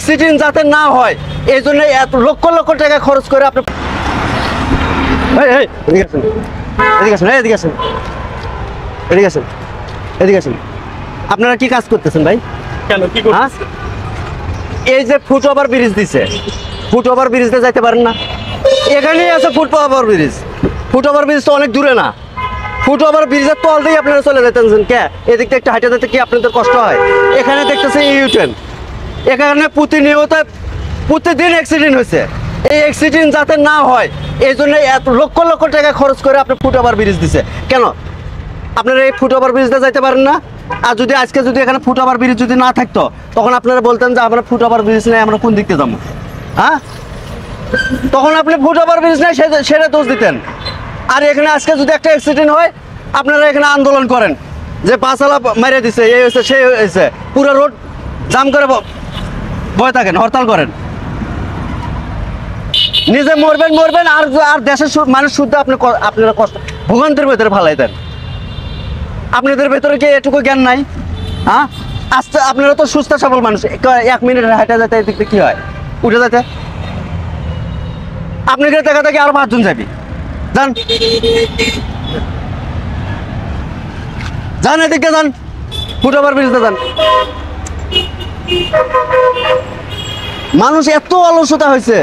Accident যাতে না হয় এই জন্য এত লক্ষ লক্ষ টাকা খরচ করে আপনি এদিকে আসেন। আপনারা কি কাজ করতেছেন ভাই? কেন কি করতেছেন? এই যে ফুট ওভার ব্রিজ দিছে, ফুট ওভার ব্রিজে যাইতে পারেন না? এখানেই আছে foot over bridge. Foot over bridge তো অনেক দূরে না, ফুট ওভার ব্রিজের তল দিয়ে আপনারা চলে যেতেছেন। কে এদিক থেকে একটা হাইটে যেতে কি আপনাদের কষ্ট হয়? এখানে দেখতেছে ইউটেন, এখানে প্রতিদিন অ্যাক্সিডেন্ট হয়েছে। এই অ্যাক্সিডেন্ট যাতে না হয় এই জন্য এত লক্ষ লক্ষ টাকা খরচ করে আপনি ফুট ওভার ব্রিজ দিছে। কেন আপনারা এই ফুট ওভার ব্রিজটা যাইতে পারেন না? আর যদি আজকে যদি এখানে ফুট ওভার ব্রিজ যদি না থাকতো তখন আপনারা বলতেন যে আমরা ফুট ওভার ব্রিজ নেই, আমরা কোন দিকতে যাবো? হ্যাঁ, তখন আপনি ফুট ওভার ব্রিজ নেই সেটা দোষ দিতেন। আর এখানে আজকে যদি একটা অ্যাক্সিডেন্ট হয় আপনারা এখানে আন্দোলন করেন যে বাসালা মেরে দিছে, এই হয়েছে সেই হয়েছে, পুরো রোড জাম করে বয়ে থাকেন, হরতাল করেন। নিজে মরবেন আর দেশের মানুষ শুদ্ধ আপনারা কষ্ট ভোগান্তির ভেতরে ফালাই দেন। আপনাদের ভেতরে কি এটুকু জ্ঞান নাই? হ্যাঁ, আস্তে আপনারা তো সুস্থ সবল মানুষ, 1 মিনিট হাঁটা যেতে এদিক থেকে কি হয়? উঠে যেতে আপনাকে দেখা থেকে আরো 5 জন যাবি, যান যান এদিকে যান, ফুট ওভার ব্রিজে যান। মানুষ এত অলসতা হয়েছে।